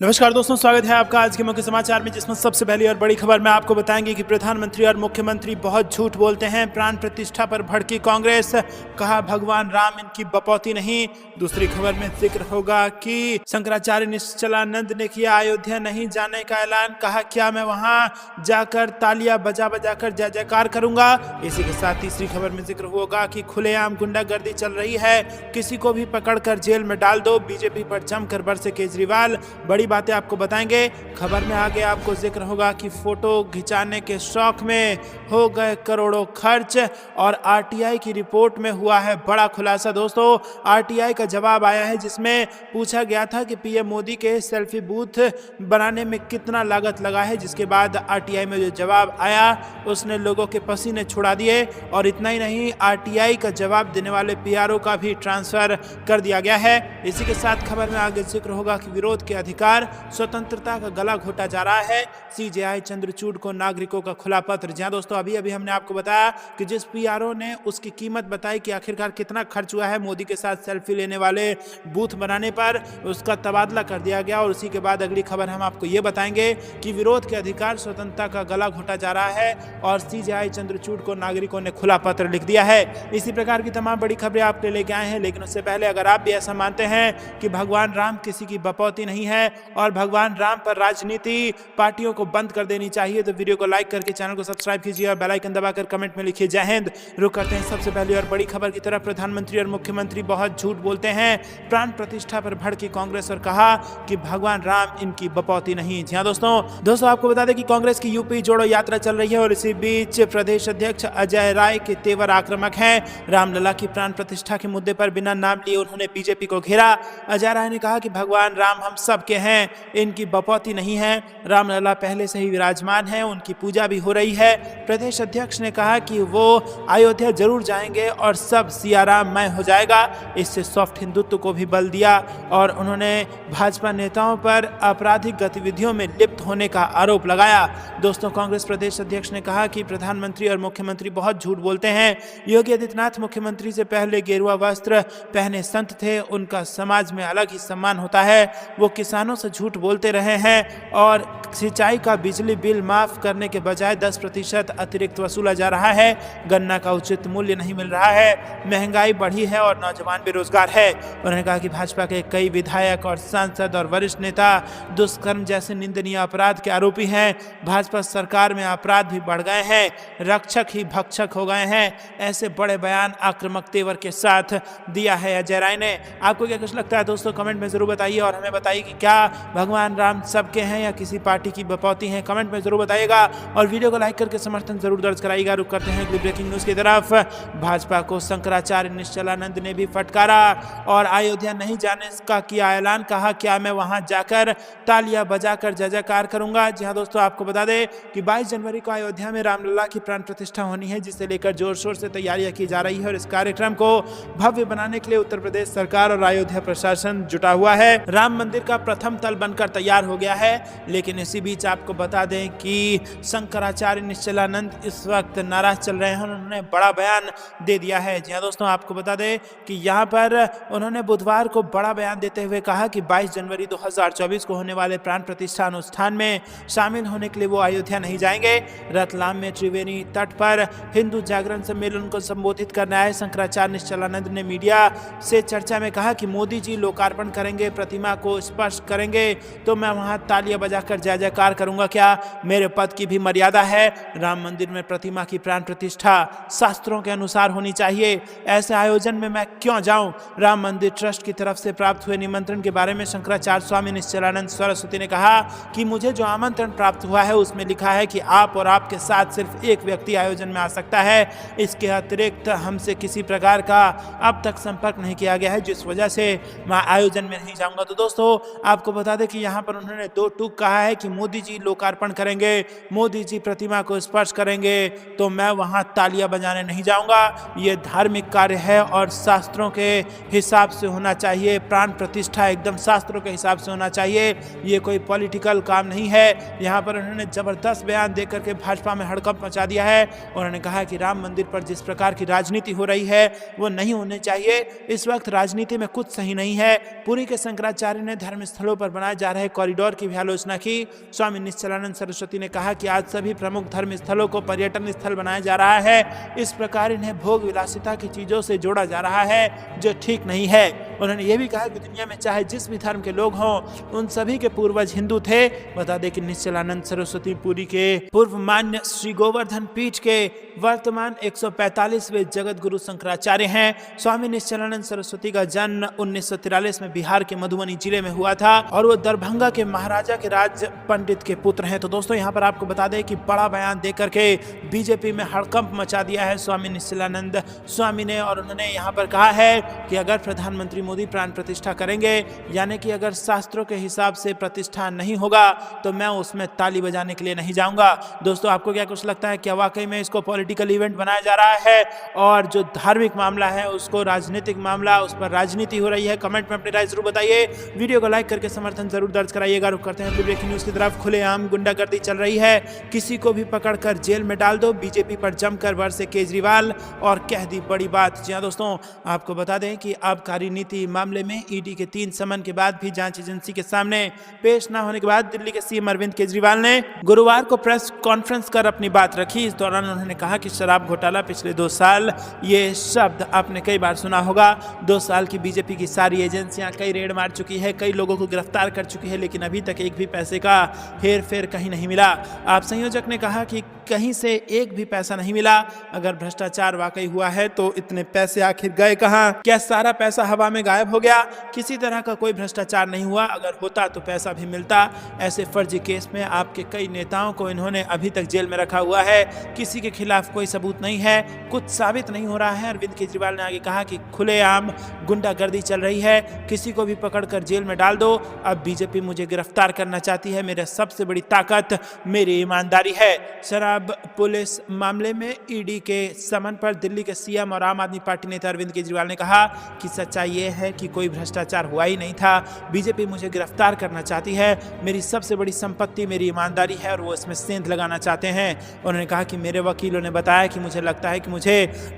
नमस्कार दोस्तों, स्वागत है आपका आज के मुख्य समाचार में, जिसमें सबसे पहली और बड़ी खबर में आपको बताएंगे कि प्रधानमंत्री और मुख्यमंत्री बहुत झूठ बोलते हैं। प्राण प्रतिष्ठा पर भड़की कांग्रेस, कहा भगवान राम इनकी बपौती नहीं। दूसरी खबर में जिक्र होगा कि शंकराचार्य निश्चलानंद ने किया अयोध्या नहीं जाने का ऐलान, कहा क्या मैं वहां जाकर तालियां बजा बजा कर जय जयकार करूंगा। इसी के साथ तीसरी खबर में जिक्र होगा कि खुलेआम गुंडागर्दी चल रही है, किसी को भी पकड़कर जेल में डाल दो। बीजेपी पर जमकर बरसे केजरीवाल, बड़ी बातें आपको बताएंगे। खबर में आगे आपको जिक्र होगा कि फोटो खिंचाने के शौक में हो गए करोड़ों खर्च, और आरटीआई की रिपोर्ट में हुआ है बड़ा खुलासा। दोस्तों, आरटीआई का जवाब आया है, जिसमें पूछा गया था कि पीएम मोदी के सेल्फी बूथ बनाने में कितना लागत लगा है, जिसके बाद आरटीआई में जो जवाब आया उसने लोगों के पसीने छुड़ा दिए। और इतना ही नहीं, आरटीआई का जवाब देने वाले पीआरओ का भी ट्रांसफर कर दिया गया है। इसी के साथ खबर में आगे जिक्र होगा कि विरोध के अधिकार स्वतंत्रता का गला घोटा जा रहा है। सीजेआई चंद्रचूड़ को नागरिकों का खुला पत्र। जहां दोस्तों अभी हमने आपको बताया कि जिस पीआरओ ने उसकी कीमत बताई कि आखिरकार कितना खर्च हुआ है मोदी के साथ सेल्फी लेने वाले बूथ बनाने पर, उसका तबादला कर दिया गया। और उसी के बाद अगली खबर हम आपको ये बताएंगे कि विरोध के अधिकार स्वतंत्रता का गला घोटा जा रहा है और सीजेआई चंद्रचूड़ को नागरिकों ने खुला पत्र लिख दिया है। इसी प्रकार की तमाम बड़ी खबरें आपके लेके आए हैं, लेकिन उससे पहले अगर आप भी ऐसा मानते हैं कि भगवान राम किसी की बपौती नहीं है और भगवान राम पर राजनीति पार्टियों को बंद कर देनी चाहिए, तो वीडियो को लाइक करके चैनल को सब्सक्राइब कीजिए और बेल आइकन दबाकर कमेंट में लिखिए जय हिंद। रुक करते हैं सबसे पहली और बड़ी खबर की तरफ। प्रधानमंत्री और मुख्यमंत्री बहुत झूठ बोलते हैं, प्राण प्रतिष्ठा पर भड़की कांग्रेस और कहा कि भगवान राम इनकी बपौती नहीं। जी हाँ दोस्तों आपको बता दें कि कांग्रेस की यूपी जोड़ो यात्रा चल रही है और इसी बीच प्रदेश अध्यक्ष अजय राय के तेवर आक्रामक हैं। रामलला की प्राण प्रतिष्ठा के मुद्दे पर बिना नाम लिए उन्होंने बीजेपी को घेरा। अजय राय ने कहा कि भगवान राम हम सबके हैं, इनकी बपौती नहीं है। रामलला पहले से ही विराजमान है, उनकी पूजा भी हो रही है। प्रदेश अध्यक्ष ने कहा कि वो अयोध्या जरूर जाएंगे और सब सियाराममय हो जाएगा। इससे सॉफ्ट हिंदुत्व को भी बल दिया और उन्होंने भाजपा नेताओं पर आपराधिक गतिविधियों में लिप्त होने का आरोप लगाया। दोस्तों, कांग्रेस प्रदेश अध्यक्ष ने कहा कि प्रधानमंत्री और मुख्यमंत्री बहुत झूठ बोलते हैं। योगी आदित्यनाथ मुख्यमंत्री से पहले गेरुआ वस्त्र पहने संत थे, उनका समाज में अलग ही सम्मान होता है। वो किसानों से झूठ बोलते रहे हैं और सिंचाई का बिजली बिल माफ करने के बजाय 10% अतिरिक्त वसूला जा रहा है। गन्ना का उचित मूल्य नहीं मिल रहा है, महंगाई बढ़ी है और नौजवान बेरोजगार है। उन्होंने कहा कि भाजपा के कई विधायक और सांसद और वरिष्ठ नेता दुष्कर्म जैसे निंदनीय अपराध के आरोपी हैं। भाजपा सरकार में अपराध भी बढ़ गए हैं, रक्षक ही भक्षक हो गए हैं। ऐसे बड़े बयान आक्रामक तेवर के साथ दिया है अजय राय ने। आपको क्या कुछ लगता है दोस्तों, कमेंट में जरूर बताइए और हमें बताइए कि क्या भगवान राम सबके हैं या किसी पार्टी की बपौती हैं। कमेंट में जरूर बताइएगा और वीडियो को लाइक करके समर्थन जरूर दर्ज कराइएगा। रुक करते हैं अगली ब्रेकिंग न्यूज की तरफ। भाजपा को शंकराचार्य निश्चलानंद ने भी फटकारा और अयोध्या नहीं जाने का किया ऐलान, कहा क्या मैं वहां जाकर तालियां बजाकर जय जयकार करूंगा। जी हाँ दोस्तों, आपको बता दें कि 22 जनवरी को अयोध्या में रामलला की प्राण प्रतिष्ठा होनी है, जिसे लेकर जोर शोर से तैयारियां की जा रही है और इस कार्यक्रम को भव्य बनाने के लिए उत्तर प्रदेश सरकार और अयोध्या प्रशासन जुटा हुआ है। राम मंदिर का प्रथम तल बनकर तैयार हो गया है, लेकिन इसी बीच आपको बता दें कि शंकराचार्य निश्चलानंद इस वक्त नाराज चल रहे हैं। उन्होंने बड़ा बयान दे दिया है। जी हाँ दोस्तों, आपको बता दें कि यहाँ पर उन्होंने बुधवार को बड़ा बयान देते हुए कहा कि 22 जनवरी 2024 को होने वाले प्राण प्रतिष्ठा अनुष्ठान में शामिल होने के लिए वो अयोध्या नहीं जाएंगे। रतलाम में त्रिवेणी तट पर हिंदू जागरण सम्मेलन को संबोधित करने आए शंकराचार्य निश्चलानंद ने मीडिया से चर्चा में कहा कि मोदी जी लोकार्पण करेंगे, प्रतिमा को स्पर्श करेंगे तो मैं वहां तालियां बजाकर जय जयकार करूंगा। क्या मेरे पद की भी मर्यादा है? राम मंदिर में प्रतिमा की प्राण प्रतिष्ठा शास्त्रों के अनुसार होनी चाहिए, ऐसे आयोजन में मैं क्यों जाऊं? राम मंदिर ट्रस्ट की तरफ से प्राप्त हुए निमंत्रण के बारे में शंकराचार्य स्वामी निश्चलानंद सरस्वती ने कहा कि मुझे जो आमंत्रण प्राप्त हुआ है उसमें लिखा है कि आप और आपके साथ सिर्फ एक व्यक्ति आयोजन में आ सकता है। इसके अतिरिक्त हमसे किसी प्रकार का अब तक संपर्क नहीं किया गया है, जिस वजह से मैं आयोजन में नहीं जाऊंगा। तो दोस्तों, आपको बता दें कि यहाँ पर उन्होंने दो टूक कहा है कि मोदी जी लोकार्पण करेंगे, मोदी जी प्रतिमा को स्पर्श करेंगे तो मैं वहां तालियां बजाने नहीं जाऊंगा। ये धार्मिक कार्य है और शास्त्रों के हिसाब से होना चाहिए। प्राण प्रतिष्ठा एकदम शास्त्रों के हिसाब से होना चाहिए, ये कोई पॉलिटिकल काम नहीं है। यहाँ पर उन्होंने जबरदस्त बयान देकर के भाजपा में हड़कंप मचा दिया है। उन्होंने कहा कि राम मंदिर पर जिस प्रकार की राजनीति हो रही है वो नहीं होनी चाहिए। इस वक्त राजनीति में कुछ सही नहीं है। पुरी के शंकराचार्य ने धर्म स्थलों पर बनाए जा रहे कॉरिडोर की भी आलोचना की। स्वामी निश्चलानंद सरस्वती ने कहा कि आज सभी प्रमुख धर्म स्थलों को पर्यटन स्थल बनाया जा रहा है। इस प्रकार इन्हें भोग विलासिता की चीजों से जोड़ा जा रहा है, जो ठीक नहीं है। उन्होंने यह भी कहा कि दुनिया में चाहे जिस भी धर्म के लोग हों, उन सभी के पूर्वज हिंदू थे। बता दें कि निश्चलानंद सरस्वती पुरी के पूर्व मान्य श्री गोवर्धन पीठ के वर्तमान 145वें जगत गुरु शंकराचार्य हैं। स्वामी निश्चलानंद सरस्वती का जन्म 1943 में बिहार के मधुबनी जिले में हुआ था और वो दरभंगा के महाराजा के राज पंडित के पुत्र हैं। तो दोस्तों यहाँ पर आपको बता दें कि बड़ा बयान देकर के बीजेपी में हड़कंप मचा दिया है स्वामी निश्चलानंद स्वामी ने, और उन्होंने यहाँ पर कहा है कि अगर प्रधानमंत्री मोदी प्राण प्रतिष्ठा करेंगे, यानी कि अगर शास्त्रों के हिसाब से प्रतिष्ठा नहीं होगा तो मैं उसमें ताली बजाने के लिए नहीं जाऊंगा। दोस्तों आपको क्या कुछ लगता है, क्या वाकई में इसको पॉलिटिकल इवेंट बनाया जा रहा है और जो धार्मिक मामला है उसको राजनीतिक मामला, उस पर राजनीति हो रही है? कमेंट में अपनी राय जरूर बताइए। वीडियो को लाइक करके समर्थन जरूर दर्ज कराइएगा। रुक करते हैं ब्रेकिंग न्यूज की तरफ। खुलेआम गुंडागर्दी चल रही है, किसी को भी पकड़कर जेल में डाल दो, बीजेपी पर जमकर बरसे केजरीवाल और कह दी बड़ी बात। जी हां दोस्तों, आपको बता दें कि आबकारी नीति मामले में ईडी के 3 समन के बाद भी जांच एजेंसी के सामने पेश न होने के बाद दिल्ली के सीएम अरविंद केजरीवाल ने गुरुवार को प्रेस कॉन्फ्रेंस कर अपनी बात रखी। इस दौरान उन्होंने कहा कि शराब घोटाला पिछले 2 साल, ये शब्द आपने कई बार सुना होगा। 2 साल की बीजेपी की सारी एजेंसियां कई रेड मार चुकी है, कई लोगों को गिरफ्तार कर चुकी है, लेकिन अभी तक एक भी पैसे का हेर फेर कहीं नहीं मिला। आप संयोजक ने कहा कि कहीं से एक भी पैसा नहीं मिला। अगर भ्रष्टाचार वाकई हुआ है तो इतने पैसे आखिर गए कहां? क्या सारा पैसा हवा में गायब हो गया? किसी तरह का कोई भ्रष्टाचार नहीं हुआ। अगर होता तो पैसा भी मिलता। ऐसे फर्जी केस में आपके कई नेताओं को इन्होंने अभी तक जेल में रखा हुआ है, किसी के खिलाफ कोई सबूत नहीं है, कुछ साबित नहीं हो रहा है। अरविंद केजरीवाल ने आगे कहा कि खुलेआम गुंडागर्दी चल रही है, किसी को भी पकड़कर जेल में डाल दो। अब बीजेपी मुझे गिरफ्तार करना चाहती है, मेरी सबसे बड़ी ताकत मेरी ईमानदारी है। शराब पुलिस मामले में ईडी के समन पर दिल्ली के सीएम और आम आदमी पार्टी नेता अरविंद केजरीवाल ने कहा कि सच्चाई ये है कि कोई भ्रष्टाचार हुआ ही नहीं था, बीजेपी मुझे गिरफ्तार करना चाहती है, मेरी सबसे बड़ी संपत्ति मेरी ईमानदारी है और वो इसमें सेंध लगाना चाहते हैं। उन्होंने कहा कि मेरे वकीलों ने बताया कि मुझे लगता है कि मुझे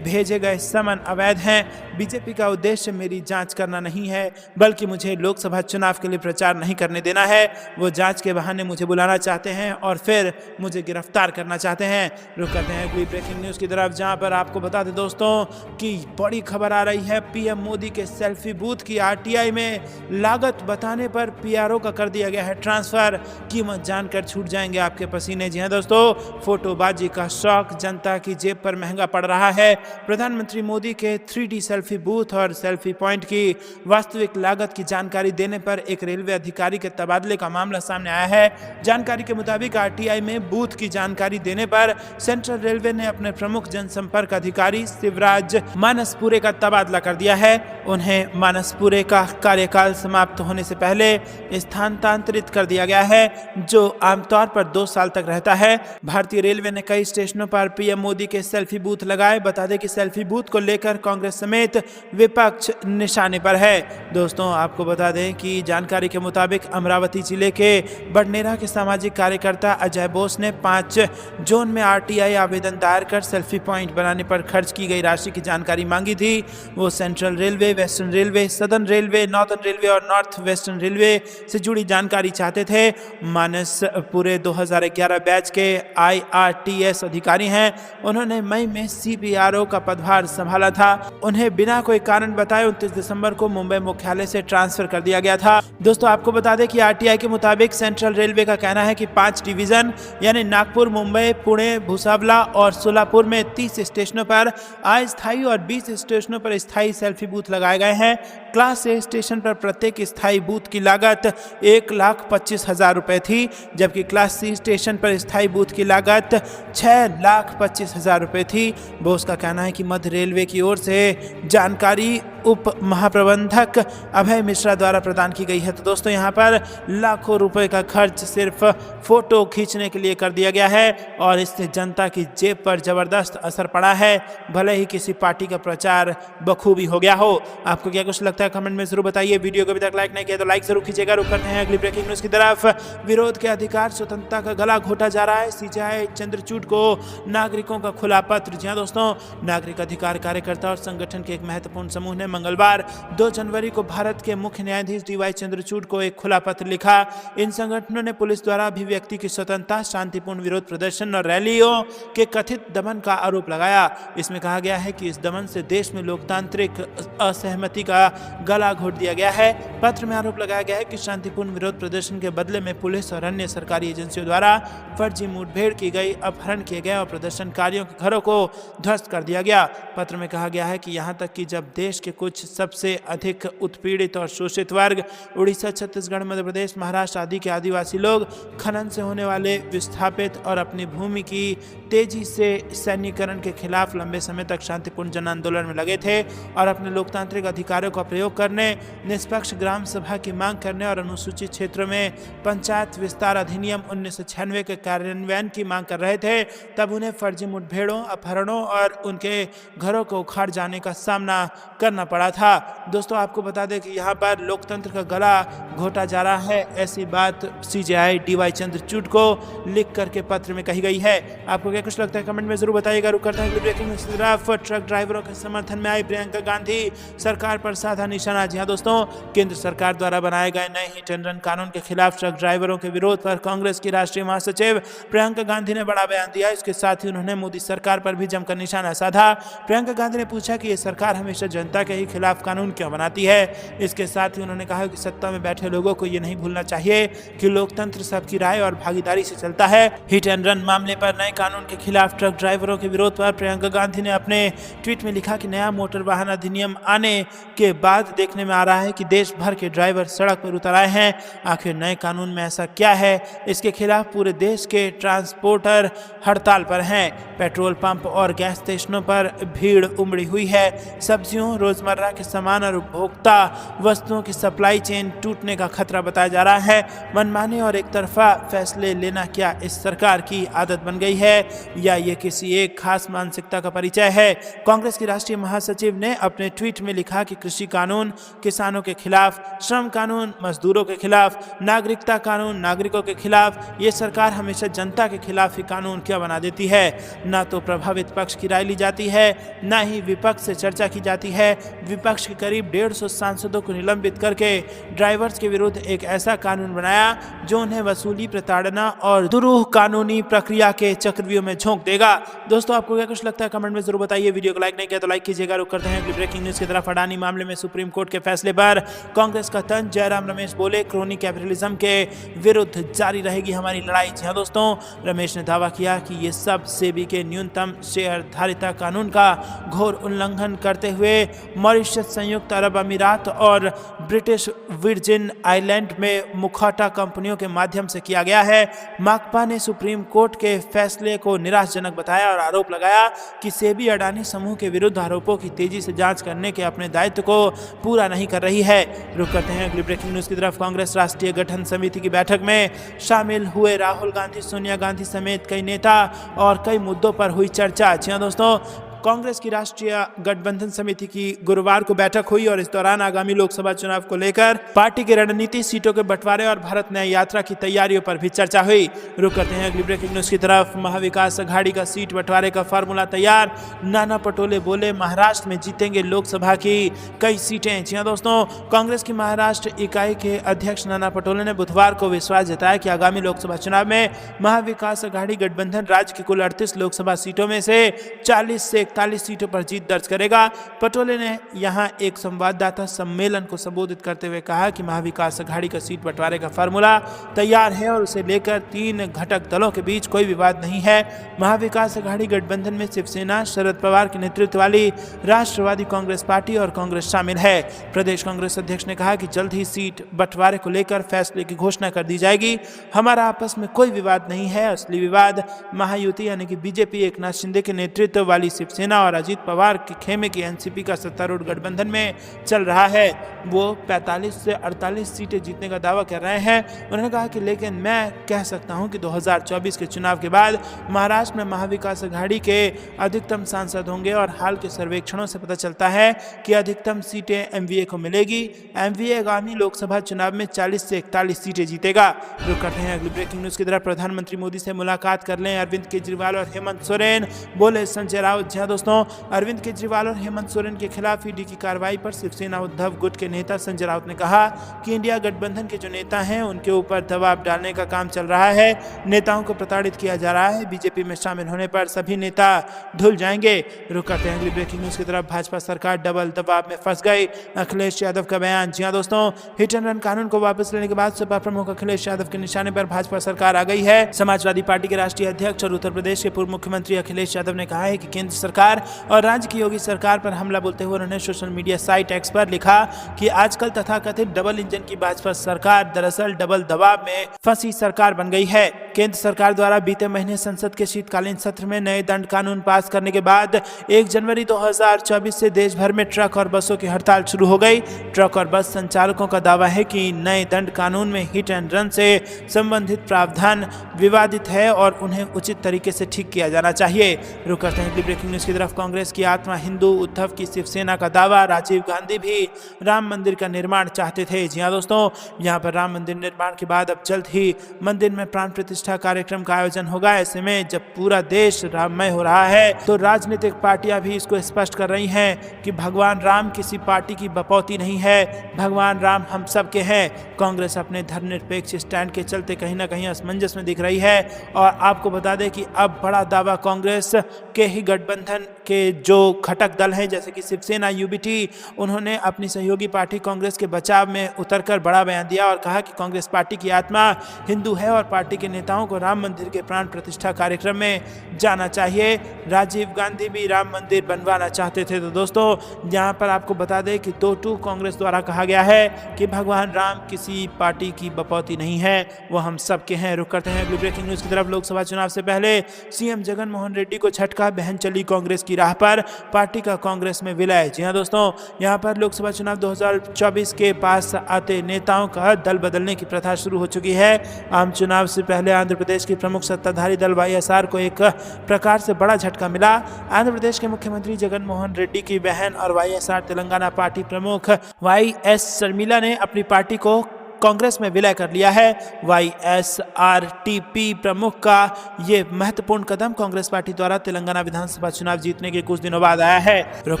भेजे गए समन अवैध हैं। बीजेपी का उद्देश्य मेरी जांच करना नहीं है, बल्कि मुझे लोकसभा चुनाव के लिए प्रचार नहीं करने देना है। वो जांच के बहाने मुझे बुलाना चाहते हैं और फिर मुझे गिरफ्तार करना चाहते हैं। रुक करते हैं अगली ब्रेकिंग न्यूज की तरफ, जहां पर आपको बता दें दोस्तों कि बड़ी खबर आ रही है। पीएम मोदी के सेल्फी बूथ की आरटीआई में लागत बताने पर पीआरओ का कर दिया गया है ट्रांसफर। कीमत जानकर छूट जाएंगे आपके पसीने। जी हां दोस्तों, फोटोबाजी का शौक जनता की जेब पर महंगा पड़ रहा है। प्रधानमंत्री मोदी के 3D सेल्फी बूथ और सेल्फी पॉइंट की वास्तविक लागत की जानकारी देने पर एक रेलवे अधिकारी के तबादले का मामला सामने आया है। जानकारी के मुताबिक आरटीआई में बूथ की जानकारी देने पर सेंट्रल रेलवे ने अपने प्रमुख जनसंपर्क अधिकारी शिवराज मानसपुरे का तबादला कर दिया है। उन्हें मानसपुरे का कार्यकाल समाप्त होने से पहले स्थानांतरित कर दिया गया है, जो आमतौर पर 2 साल तक रहता है। भारतीय रेलवे ने कई स्टेशनों पर पीएम मोदी के सेल्फी बूथ लगाए। बता दें कि सेल्फी बूथ को लेकर कांग्रेस समेत विपक्ष निशाने पर है। दोस्तों आपको बता दें कि जानकारी के मुताबिक अमरावती जिले के बडनेरा के सामाजिक कार्यकर्ता अजय बोस ने 5 जोन में आरटीआई आवेदन दायर कर सेल्फी पॉइंट बनाने पर खर्च की गई राशि की जानकारी मांगी थी। वो central railway, western railway, southern railway, northern railway और नॉर्थ वेस्टर्न रेलवे से जुड़ी जानकारी चाहते थे। मानसपुरे 2011 बैच के IRTS अधिकारी हैं। उन्होंने मई में CPRO का पदभार संभाला था। उन्हें बिना कोई कारण बताए 29 दिसंबर को मुंबई मुख्यालय से ट्रांसफर कर दिया गया था। दोस्तों आपको बता दें कि आरटीआई के मुताबिक सेंट्रल रेलवे का कहना है कि 5 डिवीजन यानी नागपुर, मुंबई, पुणे, भूसावला और सोलापुर में 30 स्टेशनों पर अस्थायी और 20 स्टेशनों पर स्थायी सेल्फी बूथ लगाए गए हैं। क्लास ए स्टेशन पर प्रत्येक स्थायी बूथ की लागत 1,25,000 रुपए थी, जबकि क्लास सी स्टेशन पर स्थायी बूथ की लागत 6,25,000 रुपए थी। बोस का कहना है कि मध्य रेलवे की ओर से जानकारी उप महाप्रबंधक अभय मिश्रा द्वारा प्रदान की गई है। तो दोस्तों यहाँ पर लाखों रुपए का खर्च सिर्फ फोटो खींचने के लिए कर दिया गया है और इससे जनता की जेब पर जबरदस्त असर पड़ा है, भले ही किसी पार्टी का प्रचार बखूबी हो गया हो। आपको क्या कुछ लगता है? लगता है कमेंट में जरूर बताइए। वीडियो को अभी तक लाइक नहीं किया तो लाइक जरूर कीजिएगा। रुक करते हैं अगली ब्रेकिंग न्यूज की तरफ। विरोध के अधिकार स्वतंत्रता का गला घोटा जा रहा है, सीजेआई चंद्रचूड़ को नागरिकों का खुला पत्र। जी हां दोस्तों, नागरिक अधिकार कार्यकर्ता और संगठन के एक महत्वपूर्ण समूह ने मंगलवार 2 जनवरी को भारत के मुख्य न्यायाधीश डीवाई चंद्रचूड़ को एक खुला पत्र लिखा। इन संगठनों ने पुलिस द्वारा अभिव्यक्ति की स्वतंत्रता, शांतिपूर्ण विरोध प्रदर्शन और रैलियों के कथित दमन का आरोप लगाया। इसमें कहा गया है कि इस दमन से देश में लोकतांत्रिक असहमति का गला घोट दिया गया है। पत्र में आरोप लगाया गया है कि शांतिपूर्ण विरोध प्रदर्शन के बदले में पुलिस और अन्य सरकारी एजेंसियों द्वारा फर्जी मुठभेड़ की गई, अपहरण किए गए और प्रदर्शनकारियों के घरों को ध्वस्त कर दिया गया। पत्र में कहा गया है कि यहां तक कि जब देश के कुछ सबसे अधिक उत्पीड़ित और शोषित वर्ग उड़ीसा, छत्तीसगढ़, मध्य प्रदेश, महाराष्ट्र आदि के आदिवासी लोग खनन से होने वाले विस्थापित और अपनी भूमि की तेजी से सैन्यीकरण के खिलाफ लंबे समय तक शांतिपूर्ण जन आंदोलन में लगे थे और अपने लोकतांत्रिक अधिकारों का प्रयोग करने, निष्पक्ष ग्राम सभा की मांग करने और अनुसूचित क्षेत्रों में पंचायत विस्तार अधिनियम 1996 के कार्यान्वयन की मांग कर रहे थे, तब उन्हें फर्जी मुठभेड़ों, अपहरणों और उनके घरों को उखाड़ जाने का सामना करना पड़ा था। दोस्तों, आपको बता दें कि यहाँ पर लोकतंत्र का गला घोटा जा रहा है, ऐसी बात सीजेआई डीवाई चंद्रचूड़ को लिख करके पत्र में कही गई है। आपको क्या कुछ लगता है कमेंट में जरूर बताइएगा। रुक करते हैं ब्रेकिंग न्यूज़ की तरफ। ट्रक ड्राइवरों के समर्थन में आई प्रियंका गांधी, सरकार पर साधा निशाना। जी हाँ दोस्तों, केंद्र सरकार द्वारा बनाए गए नए हिट एंड रन कानून के खिलाफ ट्रक ड्राइवरों के विरोध पर कांग्रेस की राष्ट्रीय महासचिव प्रियंका गांधी ने बड़ा बयान दिया। इसके साथ ही उन्होंने मोदी सरकार पर भी जमकर निशाना साधा। प्रियंका गांधी ने पूछा कि ये सरकार हमेशा जनता के ही खिलाफ कानून क्यों बनाती है। इसके साथ ही उन्होंने कहा कि सत्ता में बैठे लोगों को ये नहीं भूलना चाहिए कि लोकतंत्र सबकी राय और भागीदारी से चलता है। हिट एंड रन मामले पर नए कानून के खिलाफ ट्रक ड्राइवरों के विरोध पर प्रियंका गांधी ने अपने ट्वीट में लिखा कि नया मोटर वाहन अधिनियम आने के बाद देखने में आ रहा है कि देश भर के ड्राइवर सड़क पर उतर आए हैं। आखिर नए कानून में ऐसा क्या है, इसके खिलाफ पूरे देश के ट्रांसपोर्टर हड़ताल पर हैं। पेट्रोल पंप और गैस स्टेशनों पर भीड़ उमड़ी हुई है। सब्जियों, रोजमर्रा के सामान और उपभोक्ता वस्तुओं की सप्लाई चेन टूटने का खतरा बताया जा रहा है। मनमाने और एक तरफा फैसले लेना क्या इस सरकार की आदत बन गई है या ये किसी एक खास मानसिकता का परिचय है। कांग्रेस की राष्ट्रीय महासचिव ने अपने ट्वीट में लिखा कि कृषि कानून किसानों के खिलाफ, श्रम कानून मजदूरों के खिलाफ, नागरिकता कानून नागरिकों के खिलाफ, ये सरकार हमेशा जनता के खिलाफ ही कानून क्या बना देती है। ना तो प्रभावित पक्ष की राय ली जाती है, ना ही विपक्ष से चर्चा की जाती है। विपक्ष के करीब 150 सांसदों को निलंबित करके ड्राइवर्स के विरुद्ध एक ऐसा कानून बनाया जो उन्हें वसूली, प्रताड़ना और दुरूह कानूनी प्रक्रिया के चक्रव्यूह में झोंक देगा। दोस्तों, आपको क्या कुछ लगता है कमेंट में जरूर बताइए। वीडियो को लाइक नहीं किया तो लाइक कीजिएगा। रुक करते हैं ब्रेकिंग न्यूज की तरफ। अडानी मामले में सुप्रीम कोर्ट के फैसले पर कांग्रेस का तंज। जयराम रमेश बोले, क्रोनी कैपिटलिज्म के विरुद्ध जारी रहेगी हमारी लड़ाई। जी हाँ दोस्तों, रमेश ने दावा किया कि ये सब सेबी के न्यूनतम शेयरधारिता कानून का घोर उल्लंघन करते हुए मॉरिशस, संयुक्त अरब अमीरात और ब्रिटिश वर्जिन आइलैंड में मुखौटा कंपनियों के माध्यम से किया गया है। माकपा ने सुप्रीम कोर्ट के फैसले को निराशाजनक बताया और आरोप लगाया कि सेबी अडानी समूह के विरुद्ध आरोपों की तेजी से जांच करने के अपने दायित्व को पूरा नहीं कर रही है। रुक करते हैं अगली ब्रेकिंग न्यूज की तरफ। कांग्रेस राष्ट्रीय गठन समिति की बैठक में शामिल हुए राहुल गांधी, सोनिया गांधी समेत कई नेता और कई मुद्दों पर हुई चर्चा। जी हाँ दोस्तों, कांग्रेस की राष्ट्रीय गठबंधन समिति की गुरुवार को बैठक हुई और इस दौरान आगामी लोकसभा चुनाव को लेकर पार्टी की रणनीति, सीटों के बंटवारे और भारत न्याय यात्रा की तैयारियों पर भी चर्चा हुई। रुक करते हैं अगली ब्रेकिंग न्यूज की तरफ। महाविकास अघाड़ी का सीट बंटवारे का फार्मूला तैयार। नाना पटोले बोले, महाराष्ट्र में जीतेंगे लोकसभा की कई सीटें। जी हाँ दोस्तों, कांग्रेस की महाराष्ट्र इकाई के अध्यक्ष नाना पटोले ने बुधवार को विश्वास जताया कि आगामी लोकसभा चुनाव में महाविकास अघाड़ी गठबंधन राज्य की कुल 38 लोकसभा सीटों में से 40 से 41 सीटों पर जीत दर्ज करेगा। पटोले ने यहां एक संवाददाता सम्मेलन को संबोधित करते हुए कहा कि महाविकास अघाड़ी का सीट बंटवारे का फार्मूला तैयार है और उसे लेकर 3 घटक दलों के बीच कोई विवाद नहीं है। महाविकास अघाड़ी गठबंधन में शिवसेना, शरद पवार के नेतृत्व वाली राष्ट्रवादी कांग्रेस पार्टी और कांग्रेस शामिल है। प्रदेश कांग्रेस अध्यक्ष ने कहा कि जल्द ही सीट बंटवारे को लेकर फैसले की घोषणा कर दी जाएगी। हमारा आपस में कोई विवाद नहीं है। असली विवाद महायुति यानी कि बीजेपी, एकनाथ शिंदे के नेतृत्व वाली शिवसेना शिवसेना और अजीत पवार के खेमे की एनसीपी का सत्तारूढ़ गठबंधन में चल रहा है वो 45 से 48 सीटें जीतने का दावा कर रहे हैं। उन्होंने कहा कि लेकिन मैं कह सकता हूं कि 2024 के चुनाव के बाद महाराष्ट्र में महाविकास अघाड़ी के अधिकतम सांसद होंगे और हाल के सर्वेक्षणों से पता चलता है कि अधिकतम सीटें एमवीए को मिलेगी। एमवीए आगामी लोकसभा चुनाव में 40 से 41 सीटें जीतेगा। रुक करते हैं अगली ब्रेकिंग न्यूज की तरफ। प्रधानमंत्री मोदी से मुलाकात कर लें अरविंद केजरीवाल और हेमंत सोरेन, बोले संजय राउत। जी हाँ दोस्तों, अरविंद केजरीवाल और हेमंत सोरेन के खिलाफ ईडी की कार्रवाई पर शिवसेना उद्धव गुट के नेता संजय राउत ने कहा कि इंडिया गठबंधन के जो नेता हैं उनके ऊपर दबाव डालने का काम चल रहा है, नेताओं को प्रताड़ित किया जा रहा है, बीजेपी में शामिल होने पर सभी नेता धुल जाएंगे। रुक करते हैं अगली ब्रेकिंग न्यूज की तरफ। भाजपा सरकार डबल दबाव में फंस गई, अखिलेश यादव का बयान। जी हाँ दोस्तों, हिट एंड रन कानून को वापस लेने के बाद सपा प्रमुख अखिलेश यादव के निशाने पर भाजपा सरकार आ गई है। समाजवादी पार्टी के राष्ट्रीय अध्यक्ष और उत्तर प्रदेश के पूर्व मुख्यमंत्री अखिलेश यादव ने कहा है कि केंद्र सरकार और राज्य की योगी सरकार पर हमला बोलते हुए उन्होंने सोशल मीडिया साइट एक्स पर लिखा कि आजकल तथाकथित डबल इंजन की भाजपा सरकार दरअसल डबल दबाव में फंसी सरकार बन गई है। केंद्र सरकार द्वारा बीते महीने संसद के शीतकालीन सत्र में नए दंड कानून पास करने के बाद 1 जनवरी 2024 से देश भर में ट्रक और बसों की हड़ताल शुरू हो गई। ट्रक और बस संचालकों का दावा है कि नए दंड कानून में हिट एंड रन से संबंधित प्रावधान विवादित है और उन्हें उचित तरीके से ठीक किया जाना चाहिए। रुक करते हैं ब्रेकिंग न्यूज की तरफ। कांग्रेस की आत्मा हिंदू, उद्धव की शिवसेना का दावा। राजीव गांधी भी राम मंदिर का निर्माण चाहते थे। जी हाँ दोस्तों, यहाँ पर राम मंदिर निर्माण के बाद अब जल्द ही मंदिर में प्राण प्रतिष्ठा कार्यक्रम का आयोजन होगा। ऐसे में जब पूरा देश राममय हो रहा है तो राजनीतिक पार्टियां भी इसको स्पष्ट कर रही हैं कि भगवान राम किसी पार्टी की बपौती नहीं है, भगवान राम हम सब के हैं। कांग्रेस अपने धर्मनिरपेक्ष स्टैंड के चलते कहीं ना कहीं असमंजस में दिख रही है। और आपको बता दें कि अब बड़ा दावा कांग्रेस के ही गठबंधन के जो घटक दल हैं जैसे कि शिवसेना, यूबीटी, उन्होंने अपनी सहयोगी पार्टी कांग्रेस के बचाव में उतरकर बड़ा बयान दिया और कहा कि कांग्रेस पार्टी की आत्मा हिंदू है और पार्टी के नेताओं को राम मंदिर के प्राण प्रतिष्ठा कार्यक्रम में जाना चाहिए। राजीव गांधी भी राम मंदिर बनवाना चाहते थे। तो दोस्तों, यहाँ पर आपको बता दें कि 2-2 कांग्रेस द्वारा कहा गया है कि भगवान राम किसी पार्टी की बपौती नहीं है, वो हम सब के हैं। रुक करते हैं अगली ब्रेकिंग न्यूज की तरफ। लोकसभा चुनाव से पहले सीएम जगन मोहन रेड्डी को झटका, बहन चली कांग्रेस की राह पर, पार्टी का कांग्रेस में विलय। जी हाँ दोस्तों, यहाँ पर लोकसभा चुनाव 2024 के पास आते नेताओं का दल बदलने की प्रथा शुरू हो चुकी है। आम चुनाव से पहले आंध्र प्रदेश की प्रमुख सत्ताधारी दल वाईएसआर को एक प्रकार से बड़ा झटका मिला। आंध्र प्रदेश के मुख्यमंत्री जगन मोहन रेड्डी की बहन और वाईएसआर तेलंगाना पार्टी प्रमुख वाईएस शर्मिला ने अपनी पार्टी को कांग्रेस में विलय कर लिया है। वाईएसआरटीपी प्रमुख का ये महत्वपूर्ण कदम कांग्रेस पार्टी द्वारा तेलंगाना विधानसभा चुनाव जीतने के कुछ दिनों बाद आया है। रुक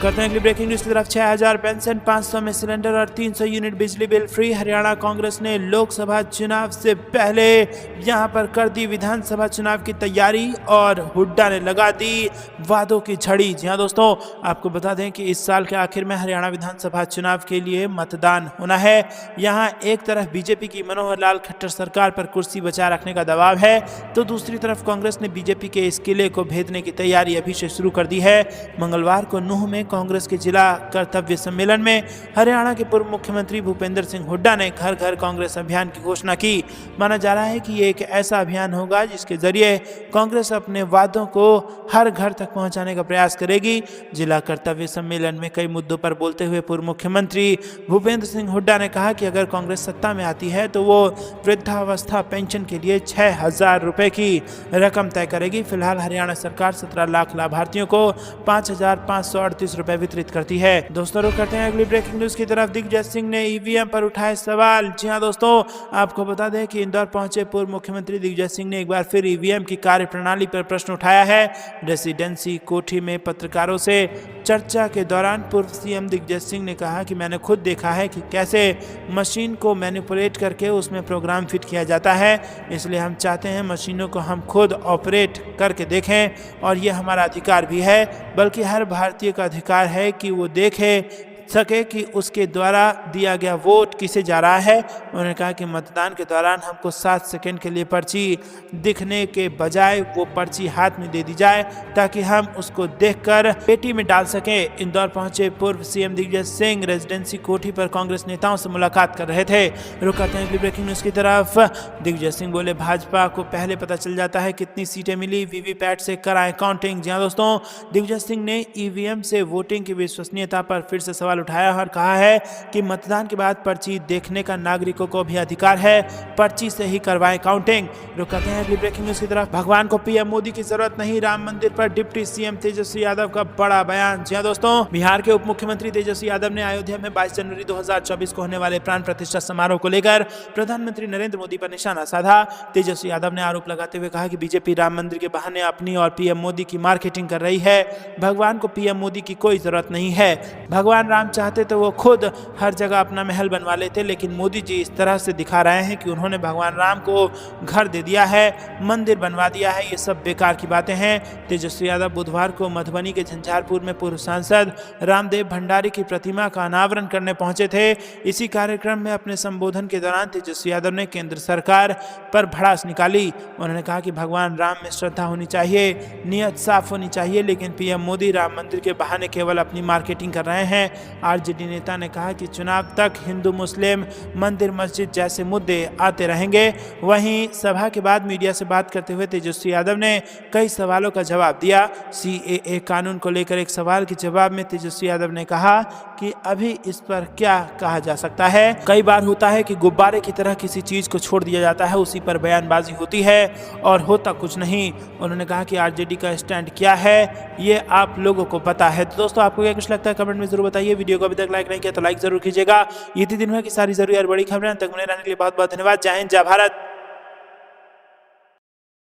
करते हैं अगली ब्रेकिंग न्यूज की तरफ। 6000 पेंशन, 500 में सिलेंडर और 300 यूनिट बिजली बिल फ्री। हरियाणा कांग्रेस ने लोकसभा चुनाव से पहले यहां पर कर दी विधानसभा चुनाव की तैयारी और हुड्डा ने लगा दी वादों की झड़ी। जी हाँ दोस्तों, आपको बता दें कि इस साल के आखिर में हरियाणा विधानसभा चुनाव के लिए मतदान होना है। यहाँ एक तरफ बीजेपी की मनोहर लाल खट्टर सरकार पर कुर्सी बचाए रखने का दबाव है तो दूसरी तरफ कांग्रेस ने बीजेपी के इस किले को भेदने की तैयारी अभी से शुरू कर दी है। मंगलवार को नूंह में कांग्रेस के जिला कर्तव्य सम्मेलन में हरियाणा के पूर्व मुख्यमंत्री भूपेंद्र सिंह हुड्डा ने घर घर कांग्रेस अभियान की घोषणा की। माना जा रहा है कि ये एक ऐसा अभियान होगा जिसके जरिए कांग्रेस अपने वादों को हर घर तक पहुंचाने का प्रयास करेगी। जिला कर्तव्य सम्मेलन में कई मुद्दों पर बोलते हुए पूर्व मुख्यमंत्री भूपेंद्र सिंह हुड्डा ने कहा कि अगर कांग्रेस सत्ता में आती है तो वो वृद्धावस्था पेंशन के लिए 6000 रुपए की रकम तय करेगी। फिलहाल हरियाणा सरकार 17 लाख लाभार्थियों को 5538 रुपए वितरित करती है। दोस्तों, रुक करते हैं अगली ब्रेकिंग न्यूज की तरफ। दिग्विजय सिंह ने ईवीएम पर उठाए सवाल। जी हाँ दोस्तों, आपको बता दें कि इंदौर पहुंचे पूर्व मुख्यमंत्री दिग्विजय सिंह ने एक बार फिर ईवीएम की कार्यप्रणाली पर प्रश्न उठाया है। रेसिडेंसी कोठी में पत्रकारों से चर्चा के दौरान पूर्व सीएम दिग्विजय सिंह ने कहा कि मैंने खुद देखा है कि कैसे मशीन को मैनिपुलेट करके उसमें प्रोग्राम फिट किया जाता है, इसलिए हम चाहते हैं मशीनों को हम खुद ऑपरेट करके देखें और ये हमारा अधिकार भी है, बल्कि हर भारतीय का अधिकार है कि वो देखे सके कि उसके द्वारा दिया गया वोट किसे जा रहा है। उन्होंने कहा कि मतदान के दौरान हमको 7 सेकंड के लिए पर्ची दिखने के बजाय वो पर्ची हाथ में दे दी जाए ताकि हम उसको देखकर पेटी में डाल सकें। इंदौर पहुंचे पूर्व सीएम दिग्विजय सिंह रेजिडेंसी कोठी पर कांग्रेस नेताओं से मुलाकात कर रहे थे। रुक आते हैं अगली ब्रेकिंग न्यूज की तरफ। दिग्विजय सिंह बोले भाजपा को पहले पता चल जाता है कितनी सीटें मिली, वीवीपैट से कराएं काउंटिंग। जी हां दोस्तों, दिग्विजय सिंह ने ईवीएम से वोटिंग की विश्वसनीयता पर फिर से सवाल उठाया और कहा है कि मतदान के बाद पर्ची देखने का नागरिकों को भी अधिकार है, पर्ची से ही करवाएं काउंटिंग। रुक आते हैं अगली ब्रेकिंग न्यूज की तरफ। भगवान को पीएम मोदी की जरूरत नहीं, राम मंदिर पर डिप्टी सीएम तेजस्वी यादव का बड़ा बयान। जी हां दोस्तों, बिहार के उप मुख्यमंत्री तेजस्वी यादव ने अयोध्या में 22 जनवरी 2024 को होने वाले प्राण प्रतिष्ठा समारोह को लेकर प्रधानमंत्री नरेंद्र मोदी पर निशाना साधा। तेजस्वी यादव ने आरोप लगाते हुए कहा कि बीजेपी राम मंदिर के बहाने अपनी और पीएम मोदी की मार्केटिंग कर रही है। भगवान को पीएम मोदी की कोई जरूरत नहीं है। भगवान राम चाहते तो वो खुद हर जगह अपना महल बनवा लेते, लेकिन मोदी जी इस तरह से दिखा रहे हैं कि उन्होंने भगवान राम को घर दे दिया है, मंदिर बनवा दिया है। ये सब बेकार की बातें हैं। तेजस्वी यादव बुधवार को मधुबनी के झंझारपुर में पूर्व सांसद रामदेव भंडारी की प्रतिमा का अनावरण करने पहुंचे थे। इसी कार्यक्रम में अपने संबोधन के दौरान तेजस्वी यादव ने केंद्र सरकार पर भड़ास निकाली। उन्होंने कहा कि भगवान राम में श्रद्धा होनी चाहिए, नियत साफ होनी चाहिए, लेकिन पीएम मोदी राम मंदिर के बहाने केवल अपनी मार्केटिंग कर रहे हैं। आरजेडी नेता ने कहा कि चुनाव तक हिंदू मुस्लिम मंदिर मस्जिद जैसे मुद्दे आते रहेंगे। वहीं सभा के बाद मीडिया से बात करते हुए तेजस्वी यादव ने कई सवालों का जवाब दिया। सीएए कानून को लेकर एक सवाल के जवाब में तेजस्वी यादव ने कहा कि अभी इस पर क्या कहा जा सकता है। कई बार होता है कि गुब्बारे की तरह किसी चीज को छोड़ दिया जाता है, उसी पर बयानबाजी होती है और होता कुछ नहीं। उन्होंने कहा कि आरजेडी का स्टैंड क्या है ये आप लोगों को पता है। तो दोस्तों, आपको क्या कुछ लगता है कमेंट में जरूर बताइए। वीडियो को अभी तक लाइक नहीं किया तो लाइक जरूर कीजिएगा। ये थी दिन भर की सारी जरूरी और बड़ी खबरें। तक बने रहने के लिए बहुत बहुत धन्यवाद। जय हिंद, जय भारत।